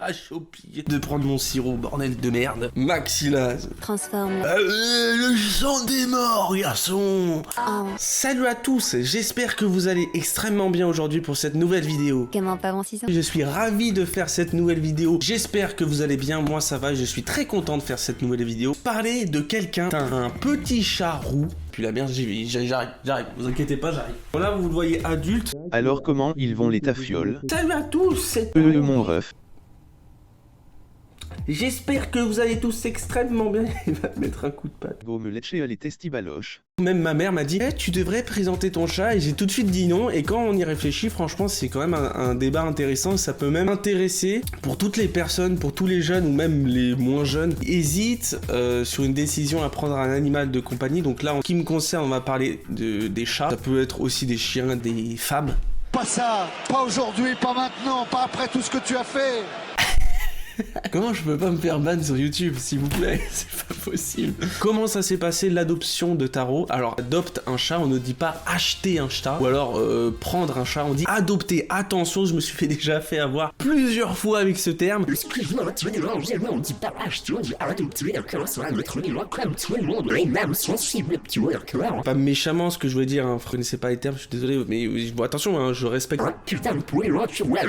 J'ai oublié de prendre mon sirop, bordel de merde. Maxilase. Transforme. Le sang des morts, garçon. Oh. Salut à tous, j'espère que vous allez extrêmement bien aujourd'hui pour cette nouvelle vidéo. Comment pas avant 6 ans? Je suis ravi de faire cette nouvelle vidéo. J'espère que vous allez bien, moi ça va, je suis très content de faire cette nouvelle vidéo. Parler de quelqu'un, un petit chat roux. Puis la merde, j'arrive, vous inquiétez pas, j'arrive. Là, vous le voyez adulte. Alors comment ils vont les tafioles? Salut à tous, c'est... Mon ref. J'espère que vous allez tous extrêmement bien. Il va te mettre un coup de patte. Go me leche les testibaloches. Même ma mère m'a dit tu devrais présenter ton chat, et j'ai tout de suite dit non. Et quand on y réfléchit, franchement c'est quand même un débat intéressant. Ça peut même intéresser pour toutes les personnes, pour tous les jeunes ou même les moins jeunes qui hésitent sur une décision à prendre un animal de compagnie. Donc là en ce qui me concerne, on va parler des chats. Ça peut être aussi des chiens, des femmes. Pas ça, pas aujourd'hui, pas maintenant, pas après tout ce que tu as fait. Comment je peux pas me faire ban sur YouTube, s'il vous plaît? C'est pas possible. Comment ça s'est passé l'adoption de Taro? Alors, adopte un chat, on ne dit pas acheter un chat, ou alors prendre un chat, on dit adopter. Attention, je me suis déjà fait avoir plusieurs fois avec ce terme. Excuse-moi, on dit pas acheter, on dit adopter, d'accord, ça va mettre les lois comme tout le monde, les mêmes sensibles, tu vois, d'accord. Pas méchamment ce que je veux dire, hein. Vous connaissez pas les termes, je suis désolé, mais bon, attention, hein, je respecte. Putain, pour les lois, tu vois,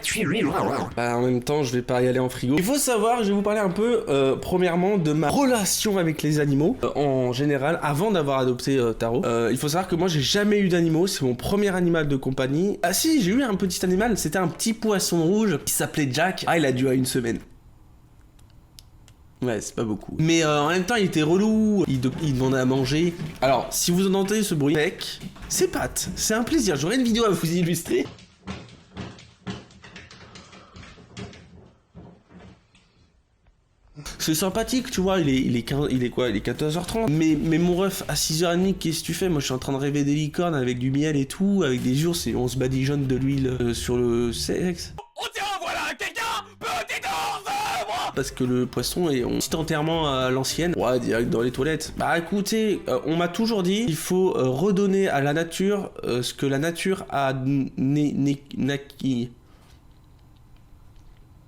tu es loin. Bah, en même temps, je vais pas y aller en frigo. Il faut savoir, je vais vous parler un peu, premièrement, de ma relation avec les animaux, en général, avant d'avoir adopté Taro. Il faut savoir que moi, j'ai jamais eu d'animaux, c'est mon premier animal de compagnie. Ah si, j'ai eu un petit animal, c'était un petit poisson rouge, qui s'appelait Jack. Ah, il a duré une semaine. Ouais, c'est pas beaucoup. Mais en même temps, il était relou, il demandait à manger. Alors, si vous entendez ce bruit sec, c'est Pat, c'est un plaisir, j'aurai une vidéo à vous illustrer. C'est sympathique, tu vois, il est 14h30. Mais mon ref, à 6h30, qu'est-ce que tu fais? Moi, je suis en train de rêver des licornes avec du miel et tout, avec des ours, et on se badigeonne de l'huile sur le sexe. Oh tiens, voilà, quelqu'un petit ours, moi. Parce que le poisson est petit enterrement à l'ancienne. Ouais, direct dans les toilettes. Bah écoutez, on m'a toujours dit qu'il faut redonner à la nature ce que la nature a naquis.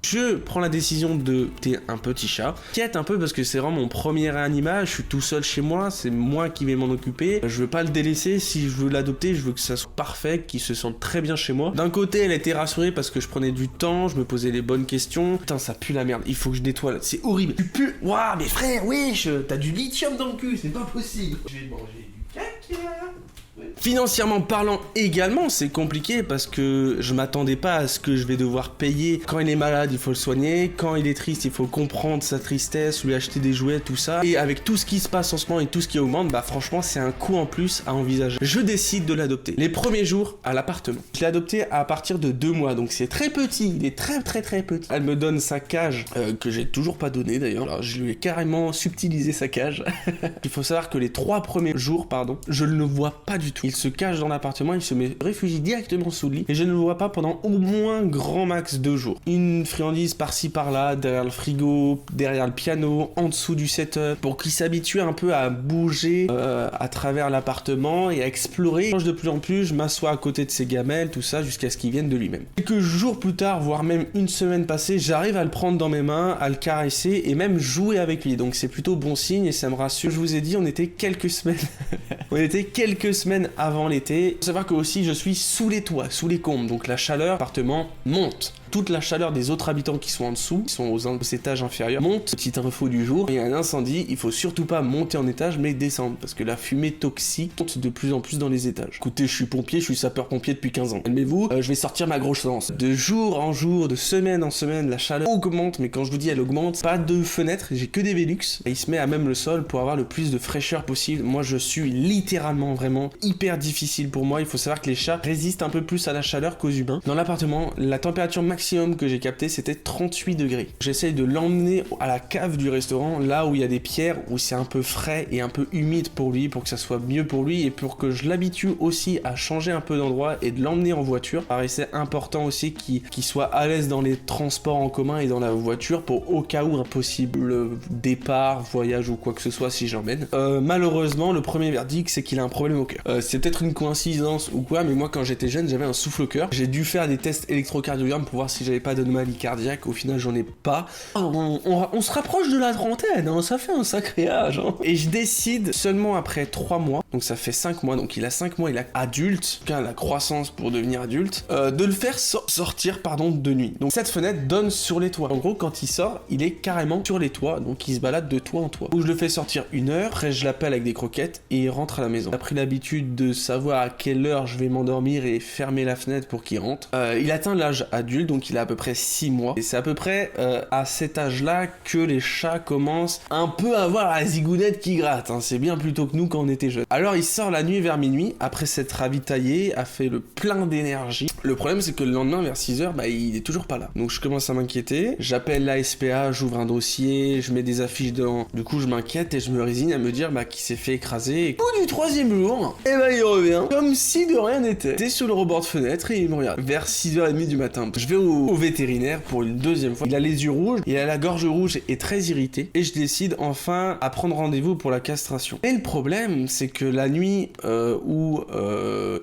Je prends la décision de t'es un petit chat. Inquiète un peu parce que c'est vraiment mon premier animal, je suis tout seul chez moi, c'est moi qui vais m'en occuper. Je veux pas le délaisser, si je veux l'adopter, je veux que ça soit parfait, qu'il se sente très bien chez moi. D'un côté, elle était rassurée parce que je prenais du temps, je me posais les bonnes questions. Putain, ça pue la merde, il faut que je nettoie, c'est horrible. Tu pues, waouh, mais frère, wesh, t'as du lithium dans le cul, c'est pas possible. Je vais manger du caca. Financièrement parlant également, c'est compliqué parce que je m'attendais pas à ce que je vais devoir payer. Quand il est malade, il faut le soigner. Quand il est triste, il faut comprendre sa tristesse, lui acheter des jouets, tout ça. Et avec tout ce qui se passe en ce moment et tout ce qui augmente, bah franchement, c'est un coût en plus à envisager. Je décide de l'adopter. Les premiers jours à l'appartement. Je l'ai adopté à partir de 2 mois, donc c'est très petit. Il est très petit. Elle me donne sa cage, que j'ai toujours pas donné d'ailleurs. Alors je lui ai carrément subtilisé sa cage. Il faut savoir que les 3 premiers jours, je ne le vois pas du tout. Il se cache dans l'appartement, il se réfugie directement sous le lit et je ne le vois pas pendant au moins grand max 2 jours. Une friandise par-ci par-là, derrière le frigo, derrière le piano, en dessous du setup, pour qu'il s'habitue un peu à bouger à travers l'appartement et à explorer. Je mange de plus en plus, je m'assois à côté de ses gamelles, tout ça, jusqu'à ce qu'il vienne de lui-même. Quelques jours plus tard, voire même une semaine passée, j'arrive à le prendre dans mes mains, à le caresser et même jouer avec lui. Donc c'est plutôt bon signe et ça me rassure. Je vous ai dit, on était quelques semaines... on était quelques semaines avant l'été. Faut savoir que aussi je suis sous les toits, sous les combles, donc la chaleur, l'appartement monte. Toute la chaleur des autres habitants qui sont en dessous, qui sont aux étages inférieurs, monte. Petite info du jour, il y a un incendie, il faut surtout pas monter en étage mais descendre, parce que la fumée toxique monte de plus en plus dans les étages. Écoutez, je suis pompier, je suis sapeur-pompier depuis 15 ans. Calmez-vous, je vais sortir ma grosse lance. De jour en jour, de semaine en semaine, la chaleur augmente, mais quand je vous dis elle augmente, pas de fenêtre, j'ai que des Velux, et il se met à même le sol pour avoir le plus de fraîcheur possible. Moi je suis littéralement vraiment hyper difficile pour moi, il faut savoir que les chats résistent un peu plus à la chaleur qu'aux humains. Dans l'appartement, la température maximum que j'ai capté, c'était 38 degrés. J'essaye de l'emmener à la cave du restaurant, là où il y a des pierres, où c'est un peu frais et un peu humide pour lui, pour que ça soit mieux pour lui et pour que je l'habitue aussi à changer un peu d'endroit et de l'emmener en voiture. Paraissait important aussi qu'il soit à l'aise dans les transports en commun et dans la voiture pour au cas où un possible départ, voyage ou quoi que ce soit si j'emmène. Malheureusement, le premier verdict, c'est qu'il a un problème au cœur. C'est peut-être une coïncidence ou quoi, mais moi quand j'étais jeune, j'avais un souffle au cœur. J'ai dû faire des tests électrocardiogrammes pour voir si j'avais pas d'anomalie cardiaque. Au final, j'en ai pas. On se rapproche de la trentaine, hein, ça fait un sacré âge. Hein. Et je décide seulement après 3 mois, donc ça fait 5 mois, donc il a 5 mois, il a adulte, la croissance pour devenir adulte, de le faire sortir de nuit. Donc cette fenêtre donne sur les toits. En gros, quand il sort, il est carrément sur les toits, donc il se balade de toit en toit. Donc je le fais sortir 1 heure, après je l'appelle avec des croquettes et il rentre à la maison. Il a pris l'habitude de savoir à quelle heure je vais m'endormir et fermer la fenêtre pour qu'il rentre. Il atteint l'âge adulte, donc il a à peu près 6 mois. Et c'est à peu près à cet âge-là que les chats commencent un peu à avoir la zigounette qui gratte. Hein. C'est bien plus tôt que nous quand on était jeunes. Alors il sort la nuit vers minuit, après s'être ravitaillé, a fait le plein d'énergie. Le problème c'est que le lendemain vers 6h, il est toujours pas là. Donc je commence à m'inquiéter. J'appelle la SPA, j'ouvre un dossier, je mets des affiches dedans. Du coup je m'inquiète et je me résigne à me dire qu'il s'est fait écraser. Et au bout du 3e jour, il revient comme si de rien n'était. T'es sur le rebord de fenêtre et il me regarde. Vers 6h30 du matin. Je vais au vétérinaire pour une 2e fois. Il a les yeux rouges, il a la gorge rouge et très irrité. Et je décide enfin à prendre rendez-vous pour la castration. Et le problème, c'est que la nuit où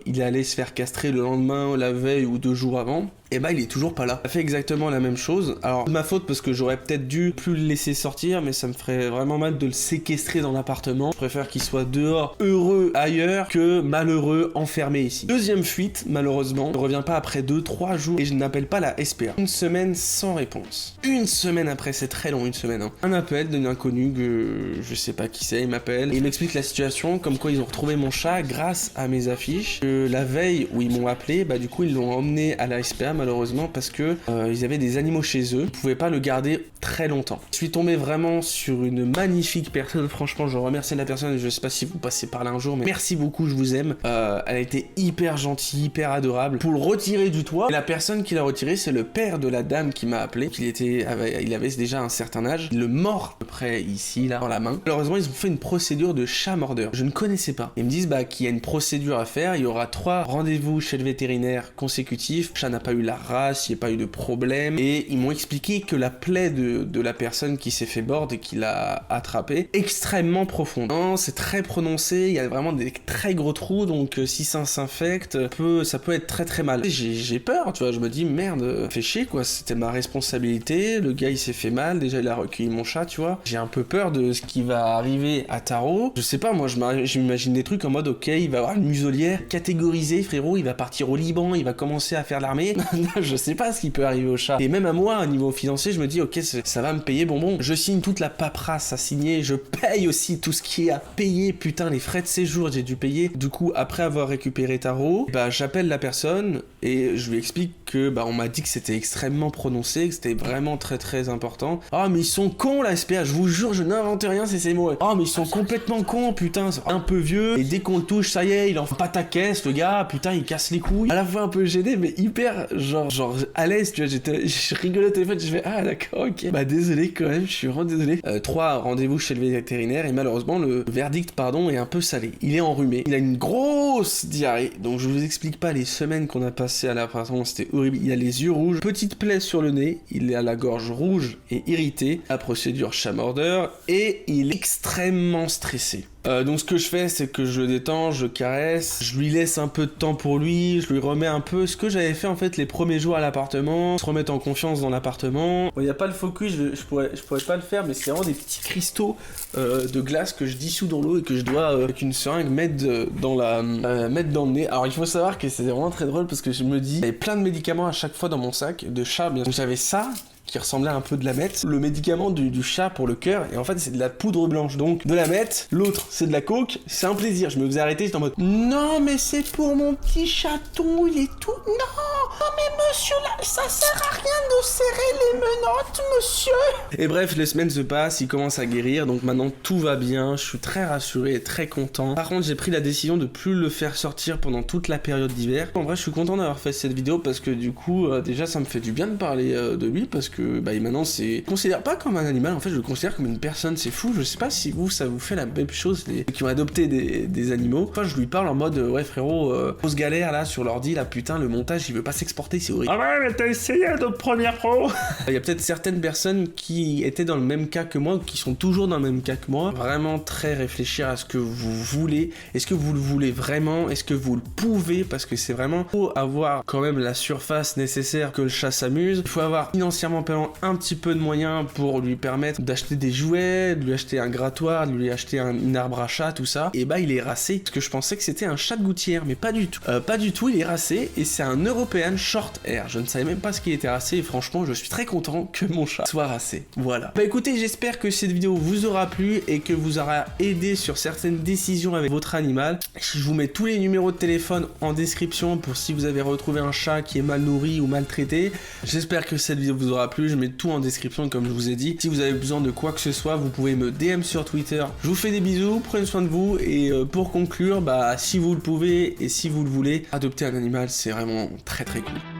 il allait se faire castrer le lendemain, la veille ou 2 jours avant, il est toujours pas là. Il a fait exactement la même chose. Alors, de ma faute parce que j'aurais peut-être dû plus le laisser sortir, mais ça me ferait vraiment mal de le séquestrer dans l'appartement. Je préfère qu'il soit dehors, heureux ailleurs, que malheureux enfermé ici. 2e fuite, malheureusement, ne revient pas après 2-3 jours et je n'appelle pas la SPA. 1 semaine sans réponse. 1 semaine après, c'est très long, 1 semaine. Hein. Un appel d'un inconnu que je sais pas qui c'est, il m'appelle et il m'explique la situation, comme quoi ils ont retrouvé mon chat grâce à mes affiches. La veille où ils m'ont appelé, du coup ils l'ont emmené à la SPA malheureusement parce que ils avaient des animaux chez eux, ils pouvaient pas le garder très longtemps. Je suis tombé vraiment sur une magnifique personne, franchement je remercie la personne, je sais pas si vous passez par là un jour, mais merci beaucoup, je vous aime. Elle a été hyper gentille, hyper adorable pour le retirer du toit. Et la personne qui l'a retiré, c'est le père de la dame qui m'a appelé, il avait déjà un certain âge, il le mord à peu près ici, là, dans la main. Malheureusement ils ont fait une procédure de chat mordeur, je ne connaissais pas. Ils me disent qu'il y a une procédure à faire, il y aura 3 rendez-vous chez le vétérinaire consécutifs, le chat n'a pas eu la race, il n'y a pas eu de problème, et ils m'ont expliqué que la plaie de la personne qui s'est fait mordre et qui l'a attrapé, extrêmement profonde. Non, c'est très prononcé, il y a vraiment des très gros trous, donc si ça s'infecte, ça peut être très très mal. J'ai peur, tu vois, je me dis merde, fait chier quoi, c'était ma responsabilité, le gars il s'est fait mal, déjà il a recueilli mon chat, tu vois. J'ai un peu peur de ce qui va arriver à Taro. Je sais pas, moi je m'imagine des trucs en mode ok, il va avoir une muselière catégorisée, frérot, il va partir au Liban, il va commencer à faire l'armée. Je sais pas ce qui peut arriver au chat. Et même à moi, au niveau financier, je me dis, ok, ça va me payer bonbon. Je signe toute la paperasse à signer, je paye aussi tout ce qui est à payer. Putain, les frais de séjour, j'ai dû payer. Du coup, après avoir récupéré Taro, j'appelle la personne et je lui explique que, on m'a dit que c'était extrêmement prononcé, que c'était vraiment très très important. Ah, mais ils sont cons, la SPA, je vous jure, je n'invente rien, c'est ces mots. Ah, mais ils sont complètement cons, putain, c'est un peu vieux. Et dès qu'on le touche, ça y est, il en fait pas ta caisse, le gars, putain, il casse les couilles. À la fois un peu gêné, mais hyper, genre à l'aise, tu vois, je rigolais au téléphone, je fais ah d'accord, ok. Désolé quand même, je suis vraiment désolé. 3 rendez-vous chez le vétérinaire et malheureusement le verdict est un peu salé. Il est enrhumé, il a une grosse diarrhée, donc je vous explique pas les semaines qu'on a passées à l'appartement, c'était horrible. Il a les yeux rouges, petite plaie sur le nez, il a la gorge rouge et irritée, la procédure chat mordeur et il est extrêmement stressé. Donc ce que je fais, c'est que je le détends, je caresse, je lui laisse un peu de temps pour lui, je lui remets un peu ce que j'avais fait en fait les premiers jours à l'appartement, se remettre en confiance dans l'appartement. Il n'y a pas le focus, je pourrais pas le faire, mais c'est vraiment des petits cristaux de glace que je dissous dans l'eau et que je dois avec une seringue mettre dans le nez. Alors il faut savoir que c'est vraiment très drôle parce que je me dis, il y avait plein de médicaments à chaque fois dans mon sac de chat, bien sûr. J'avais ça qui ressemblait un peu de la meth, le médicament du chat pour le cœur, et en fait c'est de la poudre blanche, donc de la meth, l'autre c'est de la coke, c'est un plaisir. Je me faisais arrêter, j'étais en mode non mais c'est pour mon petit chaton, il est tout... Non mais monsieur là, ça sert à rien de serrer les menottes monsieur. Et bref, les semaines se passent, il commence à guérir, donc maintenant tout va bien, je suis très rassuré et très content. Par contre j'ai pris la décision de plus le faire sortir pendant toute la période d'hiver. En vrai je suis content d'avoir fait cette vidéo parce que du coup déjà ça me fait du bien de parler de lui parce que maintenant je considère pas comme un animal, en fait je le considère comme une personne, c'est fou. Je sais pas si ça vous fait la même chose, les qui ont adopté des animaux. Enfin je lui parle en mode ouais frérot, grosse galère là sur l'ordi là, putain le montage il veut pas s'exporter, c'est horrible. Ah ouais mais t'as essayé Adobe Premiere Pro. Il y y a peut-être certaines personnes qui étaient dans le même cas que moi, ou qui sont toujours dans le même cas que moi. Vraiment très réfléchir à ce que vous voulez. Est-ce que vous le voulez vraiment? Est-ce que vous le pouvez? Parce que c'est vraiment, faut avoir quand même la surface nécessaire que le chat s'amuse. Il faut avoir financièrement parlant un petit peu de moyens pour lui permettre d'acheter des jouets, de lui acheter un grattoir, de lui acheter une arbre à chat, tout ça. Et bah il est racé, parce que je pensais que c'était un chat de gouttière, mais pas du tout. Pas du tout, il est racé, et c'est un European Short Hair. Je ne savais même pas ce qu'il était racé, et franchement je suis très content que mon chat soit racé. Voilà. Bah écoutez, j'espère que cette vidéo vous aura plu, et que vous aura aidé sur certaines décisions avec votre animal. Je vous mets tous les numéros de téléphone en description pour si vous avez retrouvé un chat qui est mal nourri ou maltraité. J'espère que cette vidéo vous aura plu, je mets tout en description comme je vous ai dit. Si vous avez besoin de quoi que ce soit, vous pouvez me DM sur Twitter. Je vous fais des bisous, prenez soin de vous, et pour conclure, bah si vous le pouvez et si vous le voulez, adopter un animal c'est vraiment très très cool.